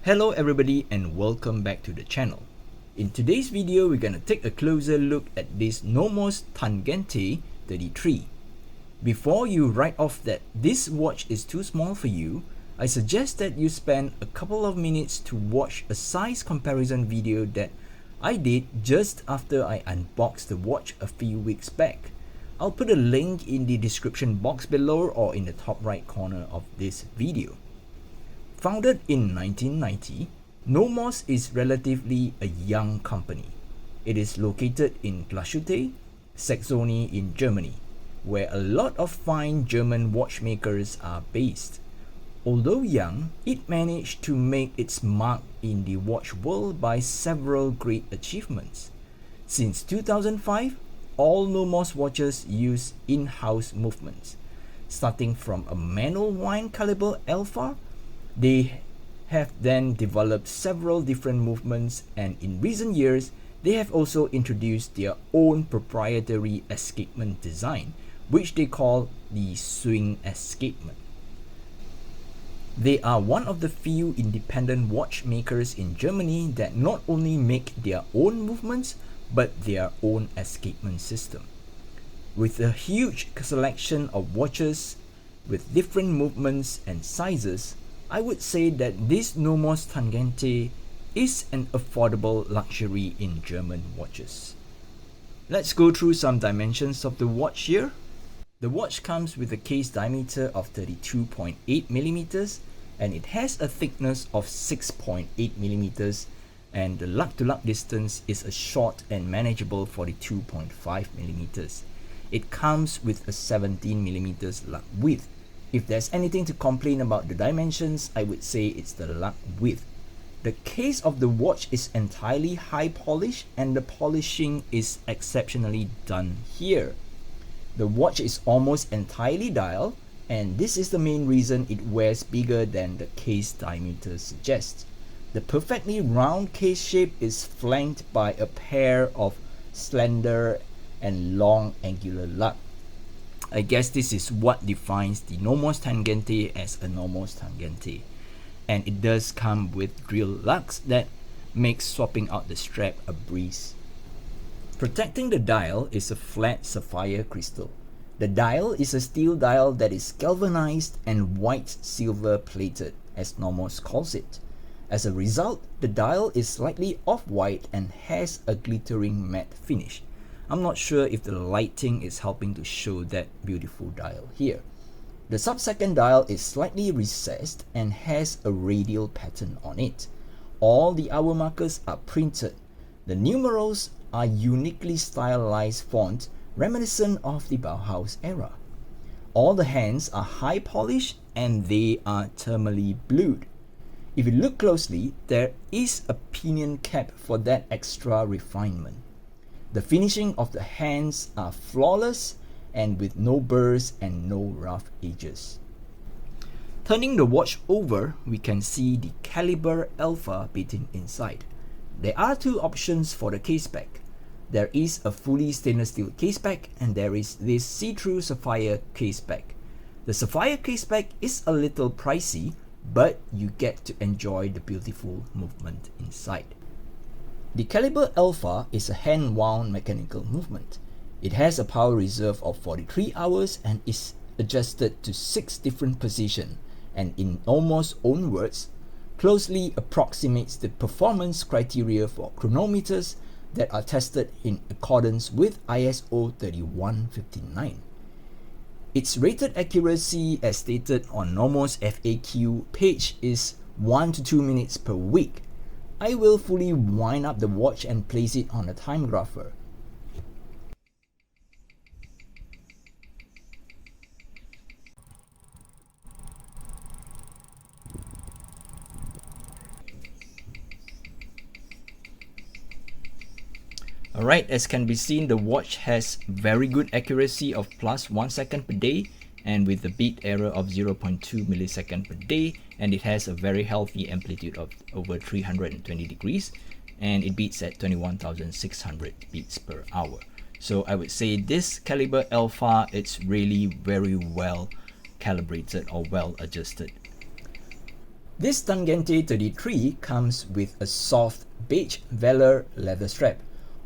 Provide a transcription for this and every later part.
Hello everybody and welcome back to the channel. In today's video, we're gonna take a closer look at this Nomos Tangente 33. Before you write off that this watch is too small for you, I suggest that you spend a couple of minutes to watch a size comparison video that I did just after I unboxed the watch a few weeks back. I'll put a link in the description box below or in the top right corner of this video. Founded in 1990, Nomos is relatively a young company. It is located in Glashütte, Saxony in Germany, where a lot of fine German watchmakers are based. Although young, it managed to make its mark in the watch world by several great achievements. Since 2005, all Nomos watches use in-house movements. Starting from a manual wind caliber alpha, they have then developed several different movements, and in recent years, they have also introduced their own proprietary escapement design, which they call the swing escapement. They are one of the few independent watchmakers in Germany that not only make their own movements, but their own escapement system. With a huge selection of watches with different movements and sizes, I would say that this Nomos Tangente is an affordable luxury in German watches. Let's go through some dimensions of the watch here. The watch comes with a case diameter of 32.8 mm and it has a thickness of 6.8 mm, and the lug-to-lug distance is a short and manageable 42.5 mm. It comes with a 17 mm lug width. If there's anything to complain about the dimensions, I would say it's the lug width. The case of the watch is entirely high polish and the polishing is exceptionally done here. The watch is almost entirely dial, and this is the main reason it wears bigger than the case diameter suggests. The perfectly round case shape is flanked by a pair of slender and long angular lug. I guess this is what defines the Nomos Tangente as a Nomos Tangente. And it does come with drill lugs that makes swapping out the strap a breeze. Protecting the dial is a flat sapphire crystal. The dial is a steel dial that is galvanized and white silver plated, as Nomos calls it. As a result, the dial is slightly off-white and has a glittering matte finish. I'm not sure if the lighting is helping to show that beautiful dial here. The sub-second dial is slightly recessed and has a radial pattern on it. All the hour markers are printed. The numerals are uniquely stylized font reminiscent of the Bauhaus era. All the hands are high polished and they are thermally blued. If you look closely, there is a pinion cap for that extra refinement. The finishing of the hands are flawless and with no burrs and no rough edges. Turning the watch over, we can see the caliber alpha beating inside. There are two options for the case back. There is a fully stainless steel case back and there is this see-through sapphire case back. The sapphire case back is a little pricey, but you get to enjoy the beautiful movement inside. The caliber alpha is a hand-wound mechanical movement. It has a power reserve of 43 hours and is adjusted to 6 different positions, and in Nomos' own words, closely approximates the performance criteria for chronometers that are tested in accordance with ISO 3159. Its rated accuracy, as stated on Nomos FAQ page, is 1 to 2 minutes per week. I will fully wind up the watch and place it on a time grapher. Alright, as can be seen, the watch has very good accuracy of plus 1 second per day and with a beat error of 0.2 millisecond per day, and it has a very healthy amplitude of over 320 degrees and it beats at 21,600 beats per hour. So I would say this caliber alpha, it's really very well calibrated or well adjusted. This Tangente 33 comes with a soft beige velour leather strap.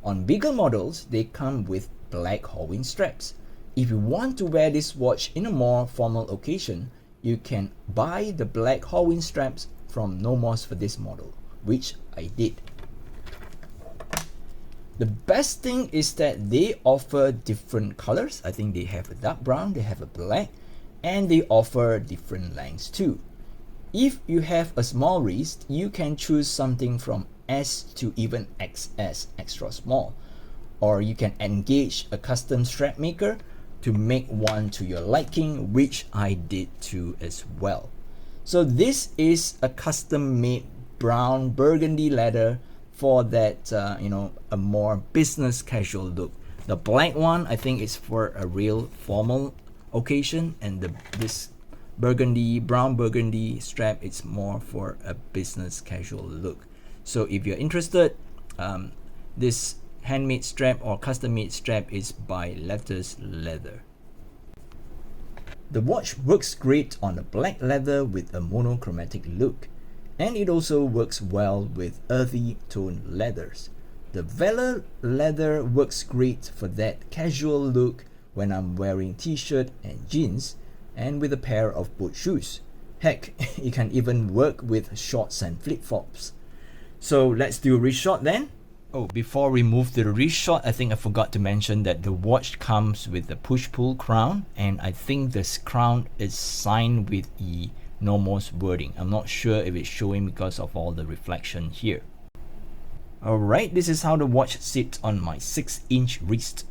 On bigger models, they come with black Halloween straps. If you want to wear this watch in a more formal occasion, you can buy the black Halloween straps from Nomos for this model, which I did. The best thing is that they offer different colors. I think they have a dark brown, they have a black, and they offer different lengths too. If you have a small wrist, you can choose something from S to even XS, extra small. Or you can engage a custom strap maker to make one to your liking, which I did too as well. So this is a custom made brown burgundy leather for that a more business casual look. The black one I think is for a real formal occasion, and this brown burgundy strap it's more for a business casual look. So if you're interested, this handmade strap or custom made strap is by Letters Leather. The watch works great on a black leather with a monochromatic look, and it also works well with earthy toned leathers. The velour leather works great for that casual look when I'm wearing t-shirt and jeans and with a pair of boat shoes. Heck, it can even work with shorts and flip-flops. So let's do a wrist shot then. Oh, before we move to the wrist shot, I think I forgot to mention that the watch comes with a push-pull crown, and I think this crown is signed with the Nomos wording. I'm not sure if it's showing because of all the reflection here. Alright, this is how the watch sits on my 6-inch wrist.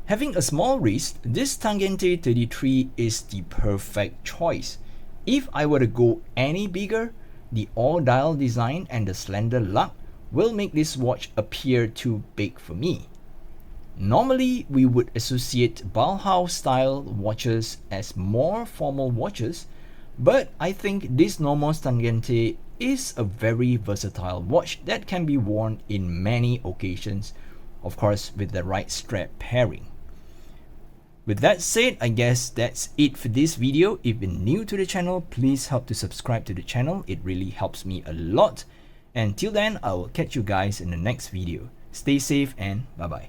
Having a small wrist, this Tangente 33 is the perfect choice. If I were to go any bigger, the all-dial design and the slender lug will make this watch appear too big for me. Normally, we would associate Bauhaus style watches as more formal watches, but I think this Nomos Tangente is a very versatile watch that can be worn in many occasions, of course with the right strap pairing. With that said, I guess that's it for this video. If you're new to the channel, please help to subscribe to the channel. It really helps me a lot. Until then, I will catch you guys in the next video. Stay safe and bye bye.